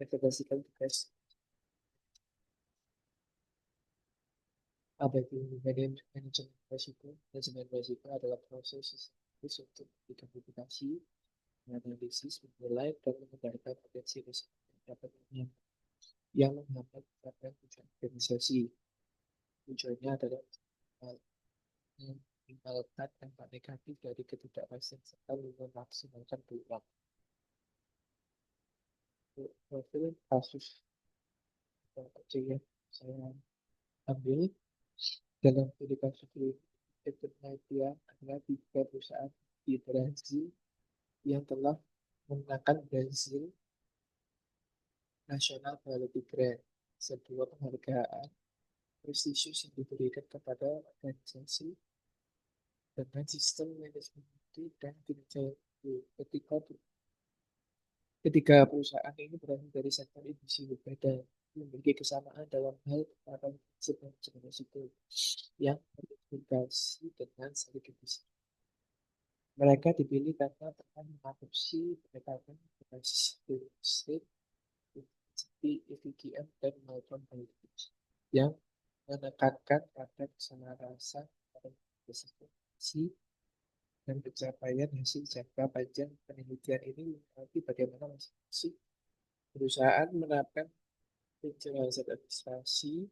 presentasikan tugas. Apa itu manajemen risiko? Manajemen risiko adalah proses sistematis untuk identifikasi, menganalisis, menilai, dan mengendalikan potensi risiko yang dapat menghambat pencapaian tujuan organisasi. Tujuannya adalah meminimalkan dampak negatif dari ketidakpastian serta memaksimalkan peluang. Profil kasus kecil yang saya ambil dalam studi kasus ini, penelitian adalah 3 perusahaan di Brazil yang telah memenangkan Brazil National Quality Grant, sebuah penghargaan prestisius yang diberikan kepada organisasi dengan sistem manajemen dan kinerja yang unggul. Ketiga perusahaan ini berasal dari sektor industri berbeda, memiliki kesamaan dalam hal penerapan prinsip manajemen risiko yang terintegrasi dengan strategi. Mereka dipilih karena telah mengadopsi pendekatan berbasis prinsip seperti EVGM dan Milton Values yang menekankan pada keselarasan pada presentasi dan pencapaian hasil jangka panjang. Penelitian ini mengerti bagaimana masing-masing perusahaan menerapkan penjelasan administrasi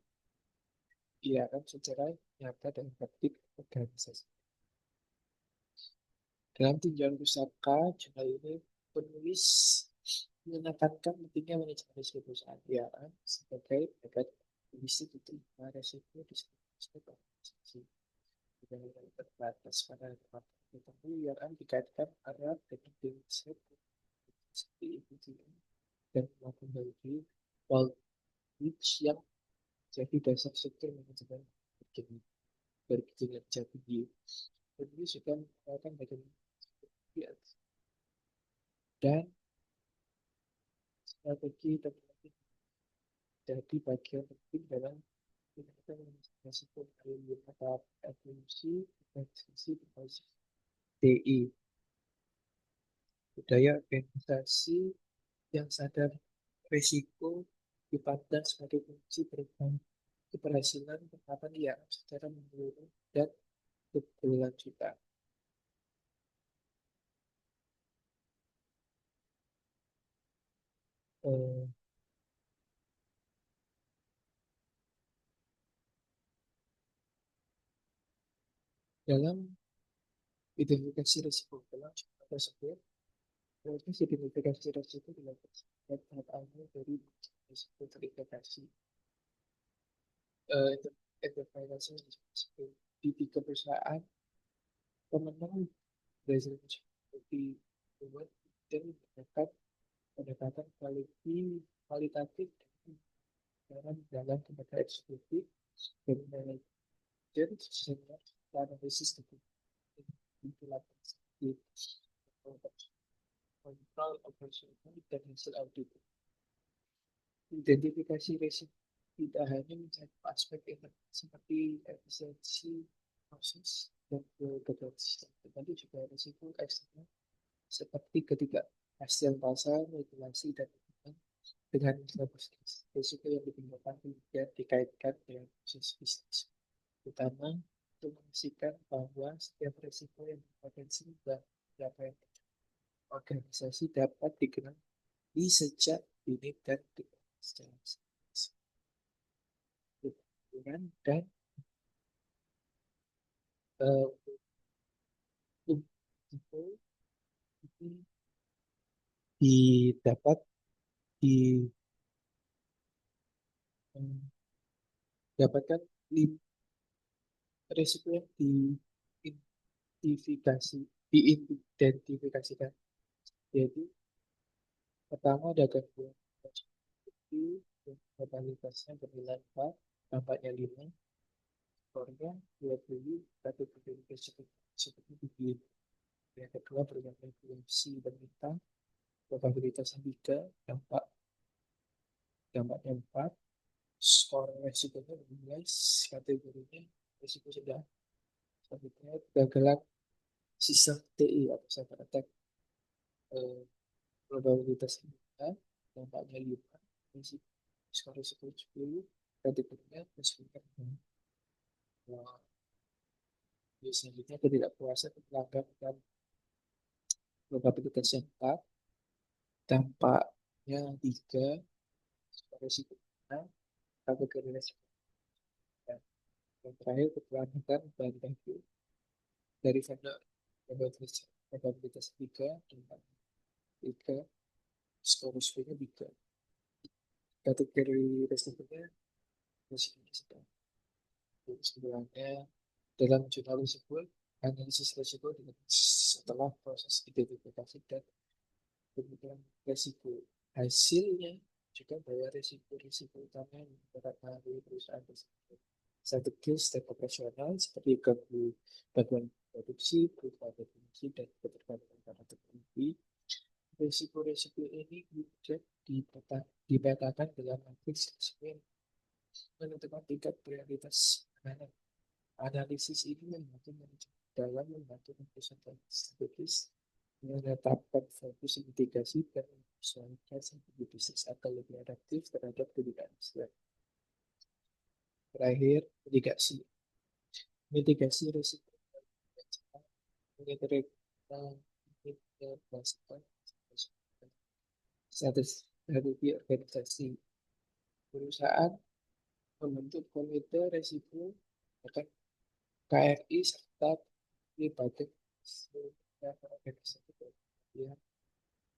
diakan secara nyata dan praktik organisasi. Dalam tinjauan pusaka, jurnal ini penulis menekankan pentingnya manajemen risiko perusahaan IARA sebagai bagian kondisi diterima risiko di sebuah organisasi. Dengan terbatas pada tempat tertentu, IARA dikaitkan erat dengan prinsip seperti EVGM dan melakukan bagi Walwich yang jadi dasar struktur manajemen berkinerja tinggi. Penulis juga mengatakan bagaimana dan strategi teknologi jadi bagian penting dalam peningkatan risiko dari tahap evolusi organisasi berbasis DI. Budaya organisasi yang sadar risiko dipandang sebagai kunci keberhasilan penerapan yang secara menyeluruh dan berkelanjutan. Eh, dalam identifikasi risiko dalam jurnal tersebut, proses identifikasi risiko dilakukan sebagai tahap awal dari risiko terintegrasi. Interpretasi di 3 perusahaan pemenang Brazil seperti Deloitte dan menggunakan pendekatan kualitatif dan dalam kepada eksekutif dan manajer senior analisis di kontrol operasional dan hasil audit. Identifikasi risiko tidak hanya mencari aspek internal seperti efisiensi proses dan kegagalan sistem, tetapi juga risiko eksternal seperti ketidakpastian pasar, regulasi, dan lingkungan. Dengan risiko yang ditimbulkan kemudian dikaitkan dengan proses bisnis, utama untuk memastikan bahwa setiap risiko yang berpotensi dapat organisasi dapat dikenali sejak dini dan secara dan itu didapat didapatkan risiko yang diidentifikasikan, yaitu pertama ada gangguan seperti totalitasnya bernilai 4, dampaknya 5, skornya 20, tapi seperti begini. Yang kedua berbagai influensi pemerintah, probabilitasnya 3, dampaknya 4, skor resikonya bernilai kategorinya risiko sedang. Selanjutnya kegagalan sistem TI atau cyber attack, probabilitasnya 5, dampaknya 5, risiko skor risiko 10, kategorinya meskipun selanjutnya ketidakpuasan pelanggan dan probabilitas yang 4, dampaknya 3, skor risiko 6, kategori risiko 4. Yang terakhir keterlambatan bahan baku dari vendor, probabilitas 3, dampak 3, skor risikonya 3. Kategori risikonya risikonya sedang. Kesimpulannya, dalam jurnal tersebut, analisis risiko setelah proses identifikasi dan pemikiran risiko. Hasilnya juga bahwa risiko-risiko utama yang mempengaruhi perusahaan tersebut. Strategis dan operasional seperti gangguan produksi, perubahan produksi, dan ketergantungan pada teknologi. Risiko-risiko ini kemudian dipetakan dalam matriks risiko yang menentukan tingkat prioritas penanganan. Analisis ini membantu manajemen dalam membantu keputusan strategis, menetapkan fokus mitigasi, dan menyesuaikan strategi bisnis agar lebih adaptif terhadap perubahan iklim. Terakhir, mitigasi. Mitigasi risiko mengintegrasikan strategi organisasi. Perusahaan membentuk komite risiko akan KRI serta melibatkan seluruh organisasi ya,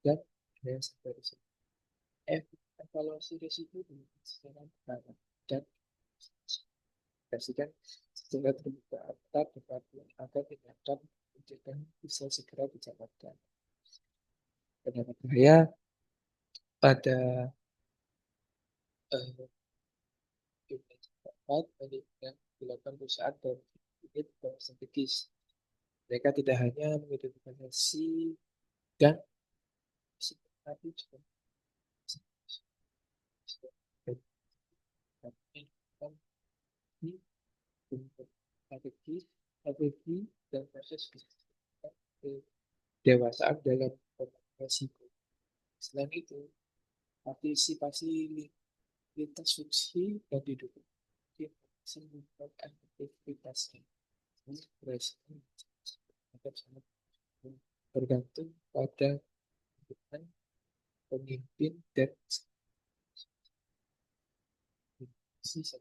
dan daya sabar risiko. Evaluasi risiko dilakukan secara berkala dan pastikan secara terbuka antar departemen agar tindakan pencegahan bisa segera dijalankan. Pendapat saya pada tempat yang dilakukan perusahaan dan unit strategis. Mereka tidak hanya mengidentifikasi dan tapi juga strategi, strategi dan proses dewasaan dalam risiko. Selain itu, partisipasi lintas fungsi dan didukung meningkatkan efektivitasnya. Resiko sangat bergantung pada pemimpin dan sisi